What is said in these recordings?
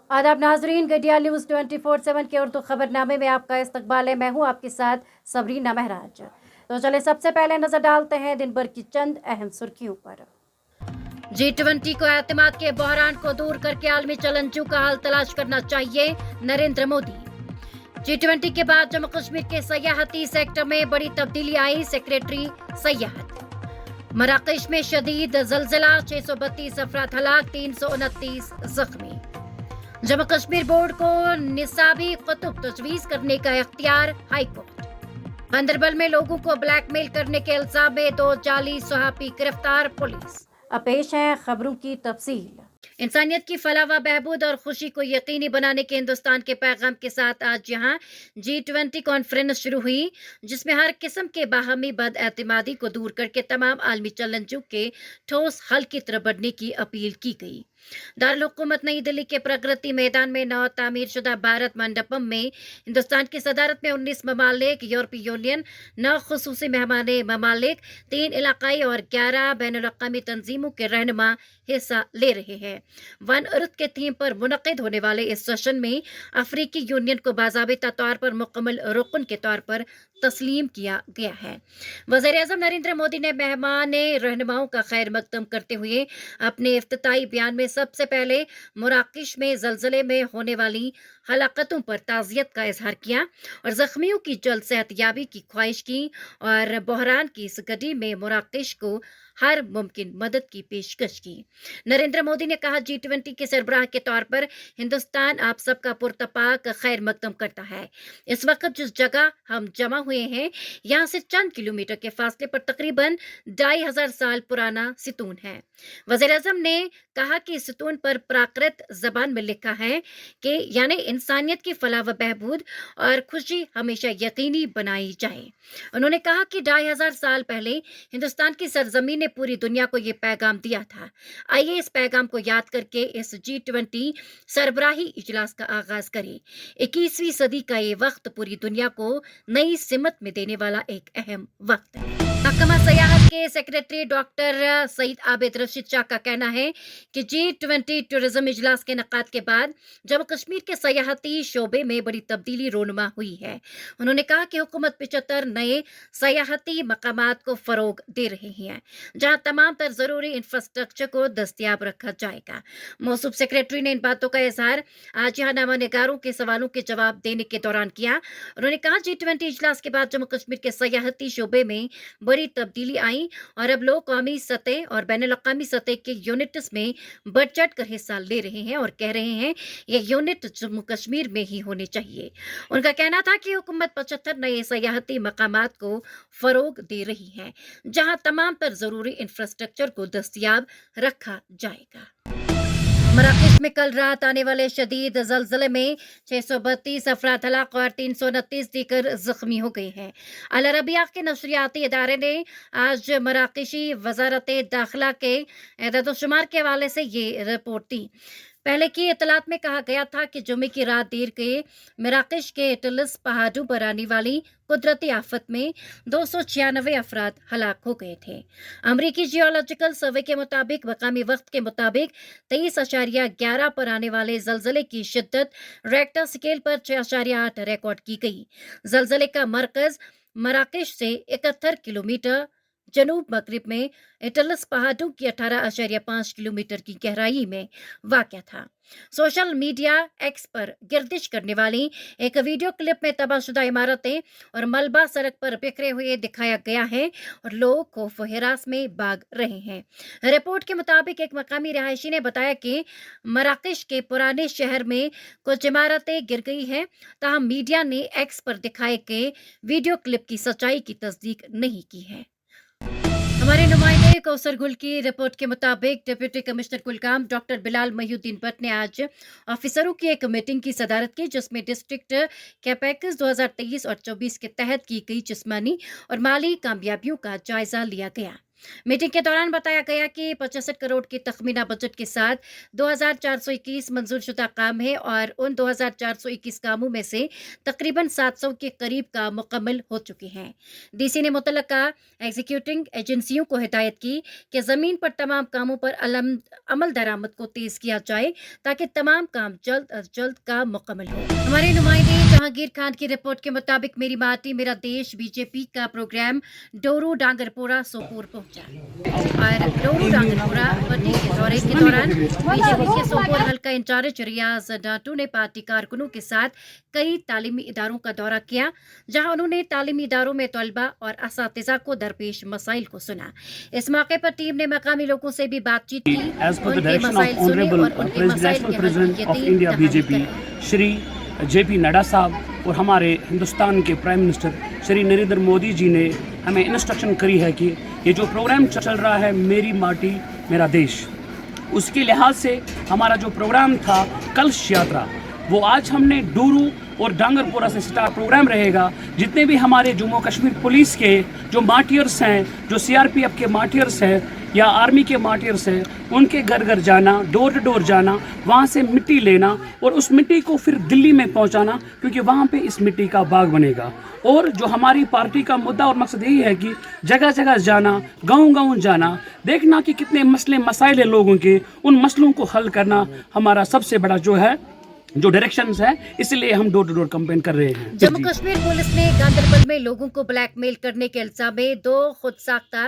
आदाब नाजरीन, गडियाल न्यूज़ 24/7 के उर्दू खबरनामे में आपका इस्तकबाल है। मैं हूं आपके साथ सबरीना महराज। तो चले सबसे पहले नजर डालते हैं दिन भर की चंद अहम सुर्खियों पर। G20 को एतमाद के बहरान को दूर करके आलमी चैलेंजों का हल तलाश करना चाहिए, नरेंद्र मोदी। G20 के बाद जम्मू कश्मीर के सयाहती सेक्टर में बड़ी तब्दीली आई, सेक्रेटरी सयाहत। मराकश में शदीद जलजिला, 632 अफराद हलाक, 329 जख्मी। जम्मू कश्मीर बोर्ड को निसाबी कुतुब तजवीज करने का इख्तियार, हाईकोर्ट। गांदरबल में लोगों को ब्लैकमेल करने के इल्जाम में 2 जाली सहाफी गिरफ्तार, पुलिस। अब पेश है खबरों की तफसील। इंसानियत की फलाह व बहबूद और खुशी को यकीनी बनाने के हिंदुस्तान के पैगाम के साथ आज यहाँ G20 कॉन्फ्रेंस शुरू हुई, जिसमें हर किस्म के बाहमी बदएतमादी को दूर करके तमाम आलमी चैलेंजों के ठोस हल की तरफ बढ़ने की अपील की गई। दारुल हुकूमत नई दिल्ली के प्रगति मैदान में नौ तामीर शुदा भारत मंडपम में हिंदुस्तान की सदारत में 19 ममालिक, यूरोपीय यूनियन, 9 खुसूसी मेहमान ममालिक, 3 इलाकाई और 11 बैनुल-अक़वामी तंजीमों के रहनुमा हिस्सा ले रहे हैं। वन अर्थ के थीम पर मुनक़िद होने वाले इस सेशन में अफ्रीकी यूनियन को बाज़ाबिता तौर पर मुकम्मल रुकन के तौर पर तस्लीम किया गया है। वज़ीर-ए-आज़म नरेंद्र मोदी ने मेहमान रहनुमाओं का खैर मकदम करते हुए अपने इफ्तिताई बयान में सबसे पहले मराकश में ज़लज़ले में होने वाली हलाकतों पर ताज़ियत का इजहार किया और ज़ख्मियों की जल्द सेहतयाबी की ख्वाहिश की और बहरान की इस घड़ी में मराकश को हर मुमकिन मदद की पेशकश की। नरेंद्र मोदी ने कहा, G20 के सरबराह के तौर पर हिंदुस्तान आप सबका पुरतपाक खैर मकदम करता है। इस वक्त जिस जगह हम जमा हुए हैं, यहाँ से चंद किलोमीटर के फासले पर तकरीबन 2500 साल पुराना सितून है। वज़ीर-ए-आज़म ने कहा कि इस सितून पर प्राकृत जबान में लिखा है कि यानी इंसानियत की फलाह व बहबूद और खुशी हमेशा यकीनी बनाई जाए। उन्होंने कहा कि 2500 साल पहले हिंदुस्तान की सरजमीन ने पूरी दुनिया को ये पैगाम दिया था। आइए इस पैगाम को याद करके इस G20 सरबराही इजलास का आगाज करें। 21वीं सदी का ये वक्त पूरी दुनिया को नई सिमत में देने वाला एक अहम वक्त है। महकमा सयाहत के सेक्रेटरी डॉक्टर सईद आबिद रशीद शाह का कहना है कि G20 टूरिज्म इजलास के नकाद के बाद जम्मू कश्मीर के सयाहती शोबे में बड़ी तब्दीली रोनुमा हुई है। उन्होंने कहा कि हुकूमत 75 नए सयाहती मकामात को फरोग दे रही है, जहां तमाम तर जरूरी इंफ्रास्ट्रक्चर को दस्तियाब रखा जाएगा। मौसूफ सेक्रेटरी ने इन बातों का इजहार आज यहाँ नामानिगारों के सवालों के जवाब देने के दौरान किया। उन्होंने कहा, G20 इजलास के बाद जम्मू कश्मीर के सयाहती शोबे में बड़ी तब्दीली आई और अब लोग कौमी सतह और बैनुल-अक़वामी सतह के यूनिट्स में बढ़ चढ़ कर हिस्सा ले रहे हैं और कह रहे हैं ये यूनिट जम्मू कश्मीर में ही होने चाहिए। उनका कहना था कि हुकूमत 75 नए सयाहती मकामात को फरोग दे रही है, जहां तमाम तर जरूरी इंफ्रास्ट्रक्चर को दस्तियाब रखा जाएगा। मराकश में कल रात आने वाले शदीद जलजले में 632 अफराद हलाक और 329 दीगर जख्मी हो गए हैं। अल अरबिया के नशरियाती इदारे ने आज मराकशी वजारत दाखिला के एदाद-ओ-शुमार के हवाले से ये रिपोर्ट दी। पहले की इतलात में कहा गया था कि जुमे की रात देर के मराकश के एटलस पहाड़ों पर आने वाली कुदरती आफत में 296 अफराद हलाक हो गए थे। अमरीकी जियोलॉजिकल सर्वे के मुताबिक मकामी वक्त के मुताबिक 23.11 पर आने वाले जलजले की शिद्दत रेक्टर स्केल पर 6.8 रिकॉर्ड की गई। जलजले का मरकज मराकश से 71 किलोमीटर जनूब मगरिब में एटलस पहाड़ों की 18.5 किलोमीटर की गहराई में वाक़या था। सोशल मीडिया एक्स पर गर्दिश करने वाली एक वीडियो क्लिप में तबाहशुदा इमारतें और मलबा सड़क पर बिखरे हुए दिखाया गया है और लोग खौफ व हिरास में भाग रहे हैं। रिपोर्ट के मुताबिक एक मकामी रहायशी ने बताया कि मराकश के पुराने शहर में कुछ इमारतें गिर गई हैं, ताहम मीडिया ने एक्स पर दिखाए गए वीडियो क्लिप की सच्चाई की तस्दीक नहीं की है। हमारे नुमाइंदे कौसर गुल की रिपोर्ट के मुताबिक deputy commissioner Kulgam doctor Bilal Mohiuddin Bhat ने आज ऑफिसरों की एक मीटिंग की सदारत की, जिसमें डिस्ट्रिक्ट कैपेक्स 2023 और 24 के तहत की गई जिस्मानी और माली कामयाबियों का जायजा लिया गया। मीटिंग के दौरान बताया गया कि 65 करोड़ के तखमीना बजट के साथ 2421 मंजूरशुदा काम है और उन 2421 कामों में से तकरीबन 700 के करीब काम मुकम्मल हो चुके हैं। डीसी ने मुतल्लका एग्जीक्यूटिंग एजेंसियों को हिदायत की कि ज़मीन पर तमाम कामों पर अमल दरामद को तेज किया जाए ताकि तमाम काम जल्द अज जल्द काम मुकम्मल हो। हमारे नुमाइंदे जहांगीर खान की रिपोर्ट के मुताबिक मेरी माटी मेरा देश बीजेपी का प्रोग्राम डोरू डांगरपोरा सोपोर पहुंचा और डोरू डांगरपोरा पट्टी के दौरे के दौरान बीजेपी के सोपोर हल्का इंचार्ज रियाज डाटू ने पार्टी कारकुनों के साथ कई तालीमी इदारों का दौरा किया, जहां उन्होंने तालीमी इदारों में तलबा और असातिज़ा को दरपेश मसाइल को सुना। इस मौके पर टीम ने मकामी लोगों से भी बातचीत की, उनके मसाइल सुने और उनके मसाइल के हल की यकीन श्री JP नड्डा साहब और हमारे हिंदुस्तान के प्राइम मिनिस्टर श्री नरेंद्र मोदी जी ने हमें इंस्ट्रक्शन करी है कि ये जो प्रोग्राम चल रहा है मेरी माटी मेरा देश, उसके लिहाज से हमारा जो प्रोग्राम था कलश यात्रा, वो आज हमने डोरू और डांगरपोरा से स्टार्ट प्रोग्राम रहेगा। जितने भी हमारे जम्मू कश्मीर पुलिस के जो मार्टियर्स हैं, जो CRPF के मार्टियर्स हैं या आर्मी के मार्टियर्स हैं, उनके घर घर जाना, डोर टू डोर जाना, वहाँ से मिट्टी लेना और उस मिट्टी को फिर दिल्ली में पहुँचाना, क्योंकि वहाँ पे इस मिट्टी का बाग बनेगा। और जो हमारी पार्टी का मुद्दा और मकसद यही है कि जगह जगह जाना, गांव गांव जाना, देखना कि कितने मसले मसाइल हैं लोगों के, उन मसलों को हल करना हमारा सबसे बड़ा जो डायरेक्शंस है, इसलिए हम डोर टू डोर कैंपेन कर रहे हैं। जम्मू कश्मीर पुलिस ने गांदरबल में लोगों को ब्लैकमेल करने के इल्जाम में 2 खुद साख्ता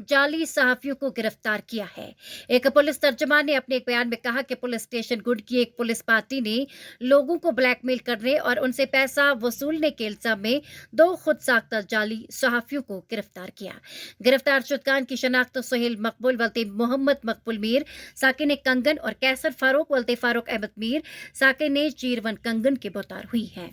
जाली सहाफियों को गिरफ्तार किया है। एक पुलिस तर्जुमान ने अपने एक बयान में कहा कि पुलिस स्टेशन गुड की एक पुलिस पार्टी ने लोगों को ब्लैकमेल करने और उनसे पैसा वसूलने के इल्जाम में 2 खुद साख्ता जाली सहाफियों को गिरफ्तार किया। गिरफ्तार शुदगान की शनाख्त सुहेल मकबूल वल्ते मोहम्मद मकबूल मीर साकिन कंगन और कैसर फारूक वल्ते फारूक अहमद मीर साकिन ने चीरवन कंगन के बौतार हुई है।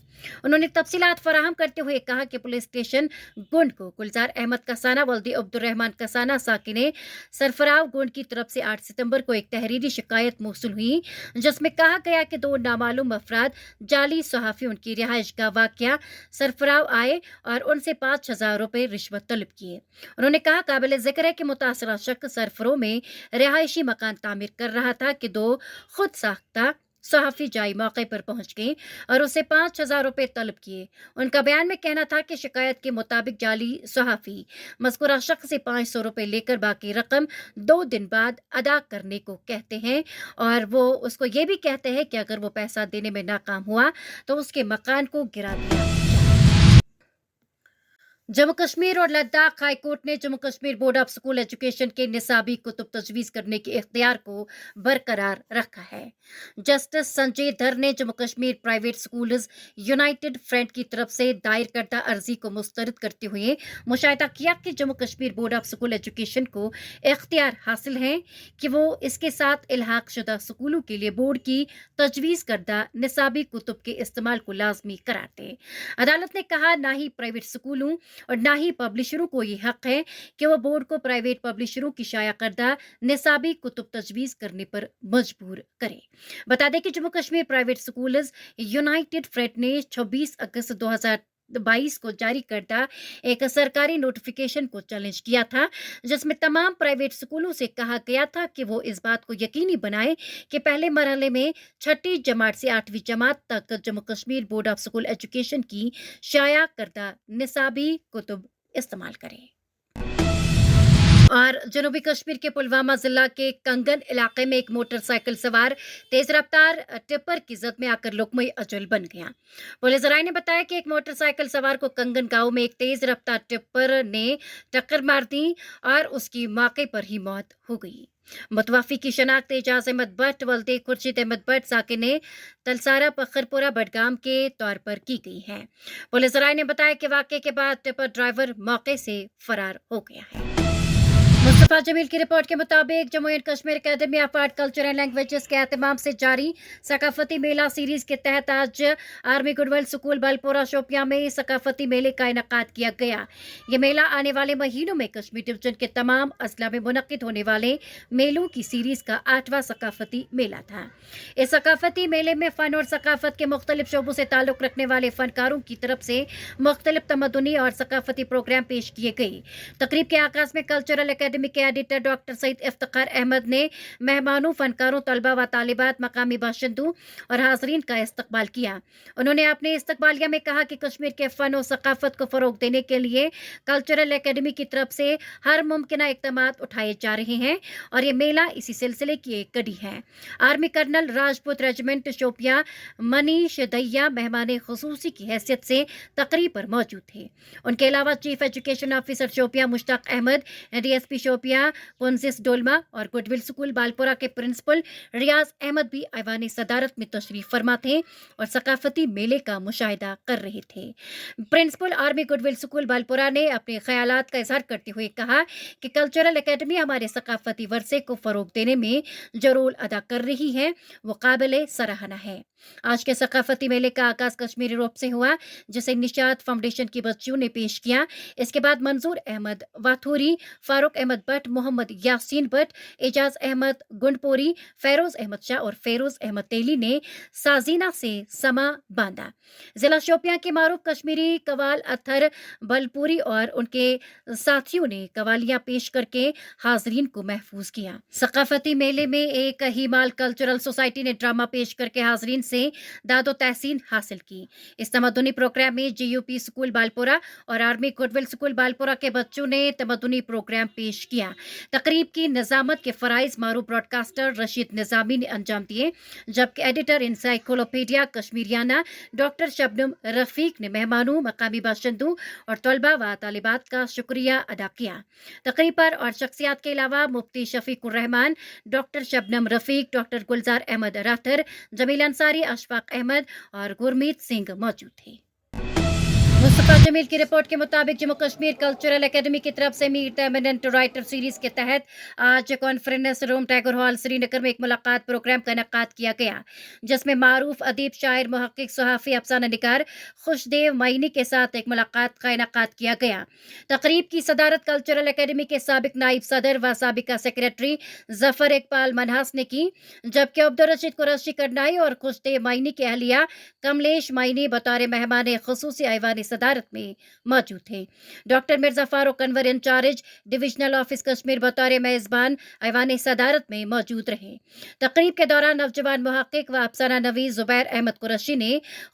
उन्होंने तफसीलात फराहम करते हुए कहा कि पुलिस स्टेशन गुंड को गुलजार अहमद कसाना वल्दी अब्दुर्रहमान कसाना साकिने सरफराव गुंड की तरफ से 8 सितंबर को एक तहरीरी शिकायत मौसूल हुई, जिसमें कहा गया कि 2 नामालूम अफराद जाली सहाफी उनकी रिहाइश का वाकया सरफराव आए और उनसे 5,000 रुपए रिश्वत तलब किए। उन्होंने कहा काबिल जिक्र है कि मुतासरा शख्स सरफरों में रिहायशी मकान तामीर कर रहा था कि 2 खुद साख्ता सहाफी जाई मौके पर पहुंच गए और उसे 5,000 रुपए तलब किए। उनका बयान में कहना था कि शिकायत के मुताबिक जाली सहाफी मज़कूरा शख्स से 500 रुपए लेकर बाकी रकम 2 दिन बाद अदा करने को कहते हैं और वो उसको ये भी कहते हैं कि अगर वो पैसा देने में नाकाम हुआ तो उसके मकान को गिरा दिया। जम्मू कश्मीर और लद्दाख हाई कोर्ट ने Jammu Kashmir board of school education के निसाबी कुतुब तजवीज़ करने के इख्तियार को बरकरार रखा है। जस्टिस संजय धर ने Jammu Kashmir private schools United front की तरफ से दायर करदा अर्जी को मुस्तरद करते हुए मुशाहिदा किया कि Jammu Kashmir board of school education को इख्तियार हासिल है कि वो इसके साथ इल्हाक शुदा स्कूलों के लिए बोर्ड की तजवीज़ करदा निसाबी कुतुब के इस्तेमाल को लाजमी करार दे। अदालत ने कहा ना ही प्राइवेट स्कूलों और ना ही पब्लिशरों को ये हक है कि वो बोर्ड को प्राइवेट पब्लिशरों की शाया करदा निसाबी कुतुब तजवीज़ करने पर मजबूर करे। बता दें कि Jammu Kashmir private schools United front ने 26 अगस्त 2022 को जारी करदा एक सरकारी नोटिफिकेशन को चैलेंज किया था, जिसमें तमाम प्राइवेट स्कूलों से कहा गया था कि वो इस बात को यकीनी बनाए कि पहले मरहले में 6ठी जमात से 8वीं जमात तक Jammu Kashmir board of school education की शाया करदा निसाबी कुतुब इस्तेमाल करें। और जनूबी कश्मीर के पुलवामा जिला के कंगन इलाके में एक मोटरसाइकिल सवार तेज रफ्तार टिप्पर की जद में आकर लुकमई अजल बन गया। पुलिस राय ने बताया कि एक मोटरसाइकिल सवार को कंगन गांव में एक तेज रफ्तार टिप्पर ने टक्कर मार दी और उसकी मौके पर ही मौत हो गई। मुतवफ़ी की शनाख्त एजाज अहमद भट्ट वल्दे खुर्शीद अहमद भट्ट साकिन तलसारा पखरपुरा बडगाम के तौर पर की गई है। पुलिस राय ने बताया कि वाक़े के बाद टिप्पर ड्राइवर मौके से फरार हो गया है। मुस्तफा जमील की रिपोर्ट के मुताबिक Jammu and Kashmir academy of art culture and languages के एहतमाम से जारी सकाफती मेला सीरीज के तहत आज आर्मी गुडविल स्कूल बलपोरा शोपियां में सकाफती मेले का इनेकाद किया गया। ये मेला आने वाले महीनों में कश्मीर डिवीजन के तमाम अजला में मुनक्किद होने वाले मेलों की सीरीज का 8वां सकाफती मेला था। इस सकाफती मेले में फन और सकाफत के मुख्तलिफ शोबों से ताल्लुक रखने वाले फनकारों की तरफ से मुख्तलिफ तमद्दुनी और सकाफती प्रोग्राम पेश किए गए। तकरीब के आगाज में कल्चरल एकेडमी के एडिटर डॉक्टर सईद इफ्तिखार अहमद ने मेहमानों, फनकारों, तलबा व तालिबात, मकामी बाशिंदों और हाजरीन का इस्तकबाल किया। उन्होंने अपने इस्तकबालिया में कहा कि कश्मीर के फ़न और सकाफत को फ़रोग देने के लिए कल्चरल एकेडमी की तरफ से हर मुमकिन इक़दामात उठाए जा रहे हैं और ये मेला इसी सिलसिले की एक कड़ी है। Army colonel Rajput regiment Shopian Manish Daiya मेहमान खुसूसी की हैसियत से तकरीब पर मौजूद थे। उनके अलावा chief education officer Shopian Mushtaq Ahmad, DSP Shopian पुंसिस डोलमा और गुडविल स्कूल बालपुरा के प्रिंसिपल रियाज अहमद भी ऐवान सदारत में तशरीफ फरमा थे और सकाफती मेले का मुशाहिदा कर रहे थे। प्रिंसिपल आर्मी गुडविल स्कूल बालपुरा ने अपने ख्यालात का इजहार करते हुए कहा कि कल्चरल एकेडमी हमारे सकाफती वर्से को फरोग देने में जो रोल अदा कर रही है वो काबिल सराहना है। आज के सकाफती मेले का आगाज कश्मीरी रोप से हुआ, जिसे निशात फाउंडेशन की बच्चियों ने पेश किया। इसके बाद मंजूर अहमद वाथूरी, फारूक अहमद भट्ट, मोहम्मद यासीन भट्ट, एजाज अहमद गुंडपोरी, फेरोज अहमद शाह और फेरोज अहमद तेली ने साजीना से समा बांधा। जिला शोपियां के मारूफ कश्मीरी कवाल अत्थर बलपूरी और उनके साथियों ने कवालियां पेश करके हाजरीन को महफूज किया। सकाफती मेले में एक हिमाल कल्चरल सोसाइटी ने ड्रामा पेश करके हाजरीन से दादो तहसीन हासिल की। इस तमद्दुनी प्रोग्राम में जीयूपी स्कूल बालपुरा और आर्मी गुडविल स्कूल बालपुरा के बच्चों ने तमद्दुनी प्रोग्राम पेश किया। तकरीब की निजामत के फराइज मारूफ ब्रॉडकास्टर रशीद निजामी ने अंजाम दिए, जबकि editor encyclopedia Kashmiriana doctor Shabnam Rafiq ने मेहमानों, मकामी बाशिंदों और तलबा व तालिबात का शुक्रिया अदा किया। तकरीब पर और शख्सियात के अलावा मुफ्ती शफीकुर रहमान, डॉक्टर शबनम रफीक, डॉक्टर गुलजार अहमद राथर, जमील अंसारी, अशफाक अहमद और गुरमीत सिंह मौजूद थे। मुस्तफा जमील की रिपोर्ट के मुताबिक जम्मू कश्मीर कल्चरल एकेडमी की तरफ से meet the eminent writer series के तहत आज conference room Tagore hall Srinagar में एक मुलाकात प्रोग्राम का इनेकाद किया गया, जिसमें मारूफ अदीब, शायर, मुहक्किक, सहाफ़ी, अफसाना निगार खुशदेव मईनी के साथ एक मुलाकात का इनेकाद किया गया। तकरीब की सदारत कल्चरल एकेडमी के साबिक नाइब सदर व साबिका सेक्रेटरी जफर इकबाल मनहास ने की, जबकि अब्दुल रशीद कुरैशी करनाई और खुशदेव मईनी के अहलिया कमलेश मईनी बतौर मेहमान खुसूसी ऐवान सदारत में मौजूद थे। Doctor Mirza Farooq Anwar incharge divisional office Kashmir बतौर मेजबान ऐवान सदारत में मौजूद रहे। तकरीब के दौरान नौजवान मुहक्किक व अफसाना नवीस जुबैर अहमद कुरैशी ने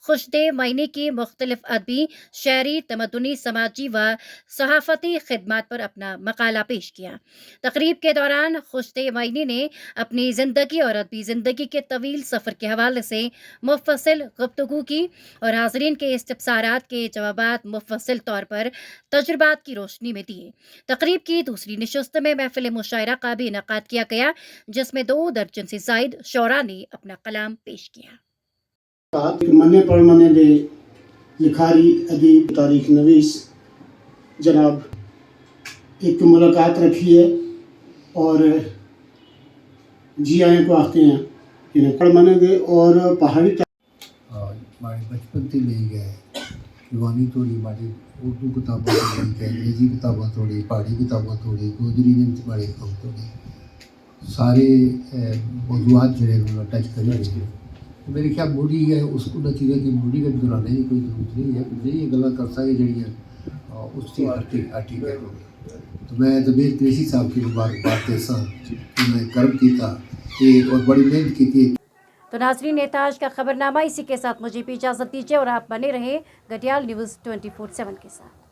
खुशदेव मईनी की मुख्तलिफ अदबी, शायरी, तमद्दुनी, समाजी व सहाफती खिदमात पर अपना मकाला पेश किया। तकरीब के दौरान खुशदेव मईनी ने अपनी जिंदगी और अदबी जिंदगी के तवील सफर के हवाले से मुफस्सिल गुफ्तगू की और हाजरीन के इस्तिफसारात के जवाबात मुफस्सिल तौर पर तजुर्बात की रोशनी में दिए। तकरीब की दूसरी निशस्त में महफिल मुशायरा का भी इनेकाद किया गया, जिसमें 2 दर्जन से जायद शोरा ने अपना कलाम पेश किया। मन्ने पढ़ मन्ने दे लिखारी अदीब तारीख नवीस जनाब एक मुलाकात रखी है और जी आए को आखते हैं इन्हें पढ़ मन्ने दे और पहाड़ी हमारे बचपन से ले गए दीवानी थोड़ी हमारी उर्दू किताबें थोड़ी, अंग्रेजी किताबें थोड़ी, पहाड़ी किताबें थोड़ी, गोदरी ने हमारे कम थोड़ी सारे मौजूद जो उन्होंने टच करना चाहिए। तो मेरे ख्याल बूढ़ी है उसको नतीजे की बूढ़ी का दोहराने की कोई जरूरत नहीं है, कुछ ये गल्ला कर सकते जड़ियाँ उससे हटी गए। तो मैं जमीर कृषि साहब की मुबारकबाद देसा कि मैं कर्म किया और बड़ी मेहनत की थी। तो नाज़रीन, ये था आज का खबरनामा। इसी के साथ मुझे भी इजाज़त दीजिए और आप बने रहे गडियाल न्यूज़ 24/7 के साथ।